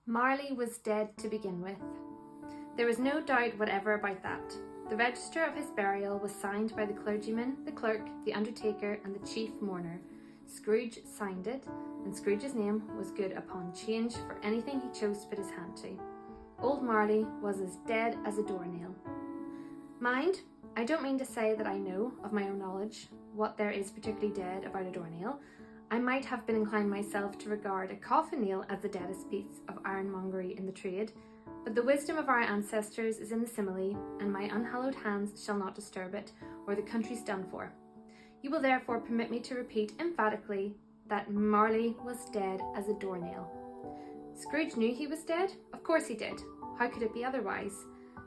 Marley was dead to begin with. There was no doubt whatever about that. The register of his burial was signed by the clergyman, the clerk, the undertaker, and the chief mourner. Scrooge signed it, and Scrooge's name was good upon change for anything he chose to put his hand to. Old Marley was as dead as a doornail. Mind, I don't mean to say that I know, of my own knowledge, what there is particularly dead about a doornail. I might have been inclined myself to regard a coffin nail as the deadest piece of ironmongery in the trade, but the wisdom of our ancestors is in the simile, and my unhallowed hands shall not disturb it, or the country's done for. You will therefore permit me to repeat emphatically that Marley was dead as a doornail. Scrooge knew he was dead? Of course he did. How could it be otherwise?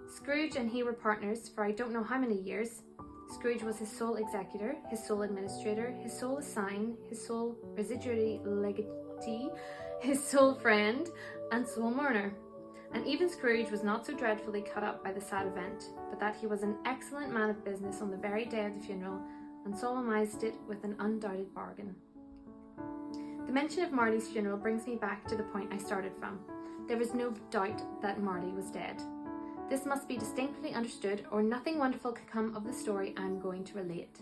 Scrooge and he were partners for I don't know how many years. Scrooge was his sole executor, his sole administrator, his sole assign, his sole residuary legatee, his sole friend, and sole mourner. And even Scrooge was not so dreadfully cut up by the sad event, but that he was an excellent man of business on the very day of the funeral, and solemnized it with an undoubted bargain. The mention of Marley's funeral brings me back to the point I started from. There was no doubt that Marley was dead. This must be distinctly understood, or nothing wonderful could come of the story I am going to relate.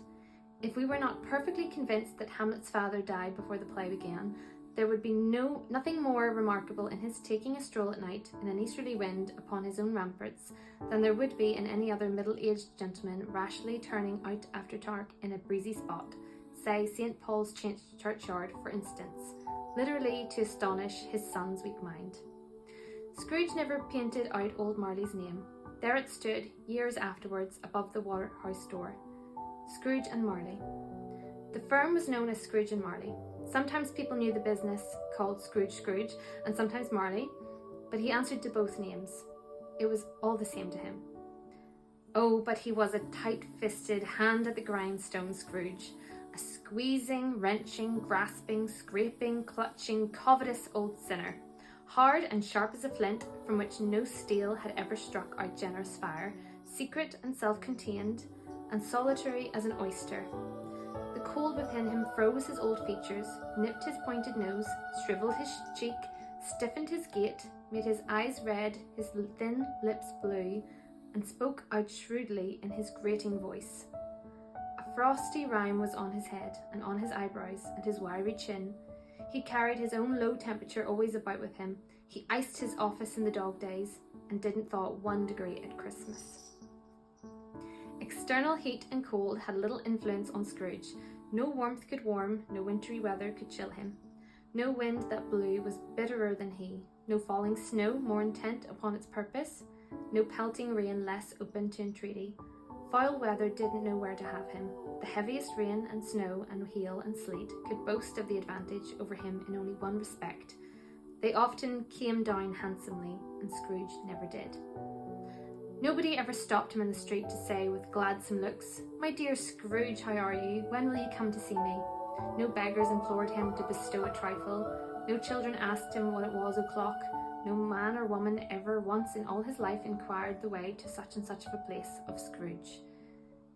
If we were not perfectly convinced that Hamlet's father died before the play began, there would be nothing more remarkable in his taking a stroll at night in an easterly wind upon his own ramparts than there would be in any other middle-aged gentleman rashly turning out after dark in a breezy spot, say St. Paul's churchyard, for instance, literally to astonish his son's weak mind. Scrooge never painted out old Marley's name. There it stood, years afterwards, above the Waterhouse door. Scrooge and Marley. The firm was known as Scrooge and Marley. Sometimes people knew the business called Scrooge, and sometimes Marley, but he answered to both names. It was all the same to him. Oh, but he was a tight-fisted, hand-at-the-grindstone Scrooge, a squeezing, wrenching, grasping, scraping, clutching, covetous old sinner, hard and sharp as a flint, from which no steel had ever struck out generous fire, secret and self-contained, and solitary as an oyster. The cold within him froze his old features, nipped his pointed nose, shriveled his cheek, stiffened his gait, made his eyes red, his thin lips blue, and spoke out shrewdly in his grating voice. A frosty rime was on his head, and on his eyebrows, and his wiry chin. He carried his own low temperature always about with him. He iced his office in the dog days, and didn't thaw 1 degree at Christmas. External heat and cold had little influence on Scrooge. No warmth could warm, no wintry weather could chill him. No wind that blew was bitterer than he, no falling snow more intent upon its purpose, no pelting rain less open to entreaty. Foul weather didn't know where to have him. The heaviest rain and snow and hail and sleet could boast of the advantage over him in only one respect. They often came down handsomely, and Scrooge never did. Nobody ever stopped him in the street to say with gladsome looks, "My dear Scrooge, how are you? When will you come to see me?" No beggars implored him to bestow a trifle. No children asked him what it was o'clock. No man or woman ever once in all his life inquired the way to such and such of a place of Scrooge.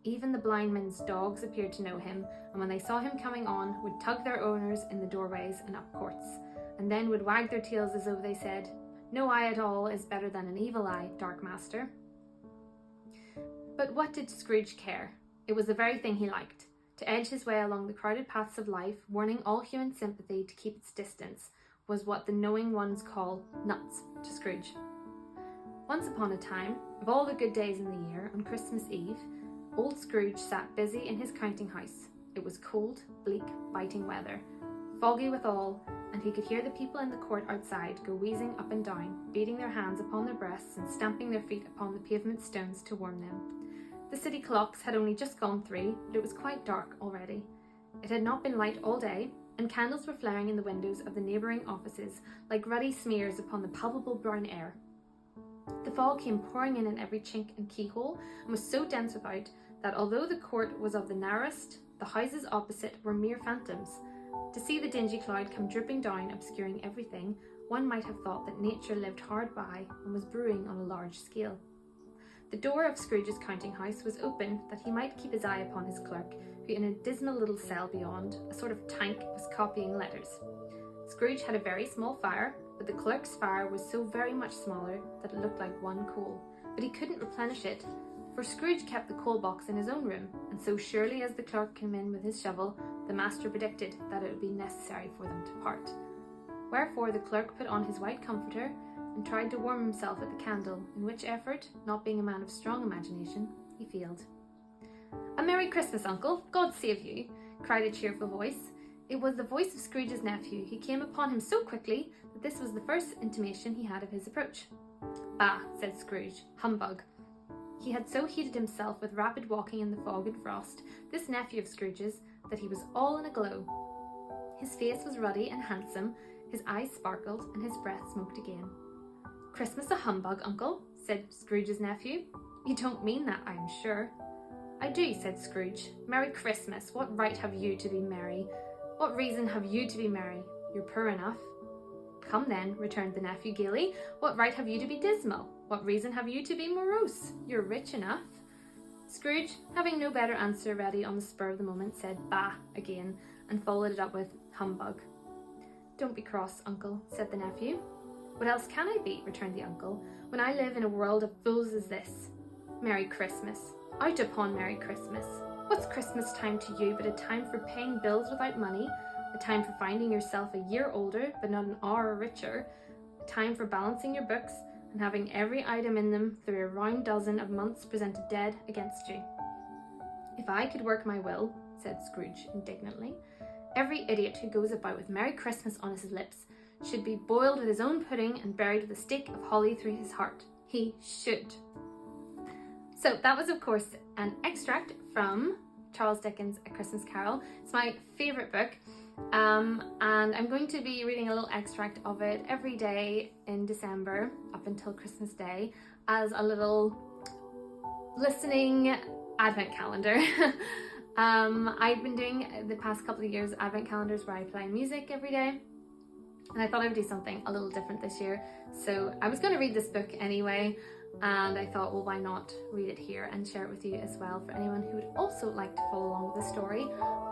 Even the blind men's dogs appeared to know him, and when they saw him coming on, would tug their owners in the doorways and up courts, and then would wag their tails as though they said, "No eye at all is better than an evil eye, dark master." But what did Scrooge care? It was the very thing he liked. To edge his way along the crowded paths of life, warning all human sympathy to keep its distance, was what the knowing ones call nuts to Scrooge. Once upon a time, of all the good days in the year, on Christmas Eve, old Scrooge sat busy in his counting house. It was cold, bleak, biting weather, foggy withal, and he could hear the people in the court outside go wheezing up and down, beating their hands upon their breasts and stamping their feet upon the pavement stones to warm them. The city clocks had only just gone 3, but it was quite dark already. It had not been light all day, and candles were flaring in the windows of the neighbouring offices like ruddy smears upon the palpable brown air. The fog came pouring in every chink and keyhole, and was so dense without that although the court was of the narrowest, the houses opposite were mere phantoms. To see the dingy cloud come dripping down, obscuring everything, one might have thought that nature lived hard by and was brewing on a large scale. The door of Scrooge's counting house was open that he might keep his eye upon his clerk, who in a dismal little cell beyond, a sort of tank, was copying letters. Scrooge had a very small fire, but the clerk's fire was so very much smaller that it looked like one coal. But he couldn't replenish it, for Scrooge kept the coal box in his own room, and so surely as the clerk came in with his shovel, the master predicted that it would be necessary for them to part. Wherefore the clerk put on his white comforter and tried to warm himself at the candle, in which effort, not being a man of strong imagination, he failed. "A Merry Christmas, Uncle! God save you!" cried a cheerful voice. It was the voice of Scrooge's nephew. He came upon him so quickly that this was the first intimation he had of his approach. "Bah," said Scrooge, "humbug." He had so heated himself with rapid walking in the fog and frost, this nephew of Scrooge's, that he was all in a glow. His face was ruddy and handsome, his eyes sparkled, and his breath smoked again. "Christmas a humbug, Uncle?" said Scrooge's nephew. "You don't mean that, I am sure." "I do," said Scrooge. "Merry Christmas! What right have you to be merry? What reason have you to be merry? You're poor enough." "Come then," returned the nephew gaily, "what right have you to be dismal? What reason have you to be morose? You're rich enough." Scrooge, having no better answer ready on the spur of the moment, said "bah" again, and followed it up with "humbug." "Don't be cross, Uncle," said the nephew. "What else can I be?" returned the uncle, "when I live in a world of fools as this? Merry Christmas! Out upon Merry Christmas! What's Christmas time to you but a time for paying bills without money, a time for finding yourself a year older but not an hour richer, a time for balancing your books and having every item in them through a round dozen of months presented dead against you?" "If I could work my will," said Scrooge indignantly, "every idiot who goes about with Merry Christmas on his lips should be boiled with his own pudding and buried with a stake of holly through his heart. He should." So that was, of course, an extract from Charles Dickens' A Christmas Carol. It's my favourite book, and I'm going to be reading a little extract of it every day in December up until Christmas Day as a little listening advent calendar. I've been doing the past couple of years advent calendars where I play music every day, and I thought I would do something a little different this year. So I was going to read this book anyway, and I thought, well, why not read it here and share it with you as well for anyone who would also like to follow along with the story.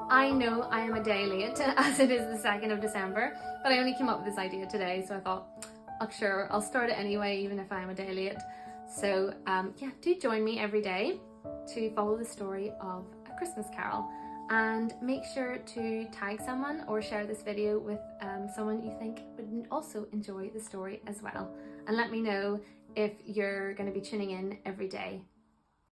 I know I am a day late as it is the 2nd of December, but I only came up with this idea today, so I thought, oh, sure, I'll start it anyway, even if I am a day late. So yeah, do join me every day to follow the story of A Christmas Carol, and make sure to tag someone or share this video with someone you think would also enjoy the story as well, and let me know if you're going to be tuning in every day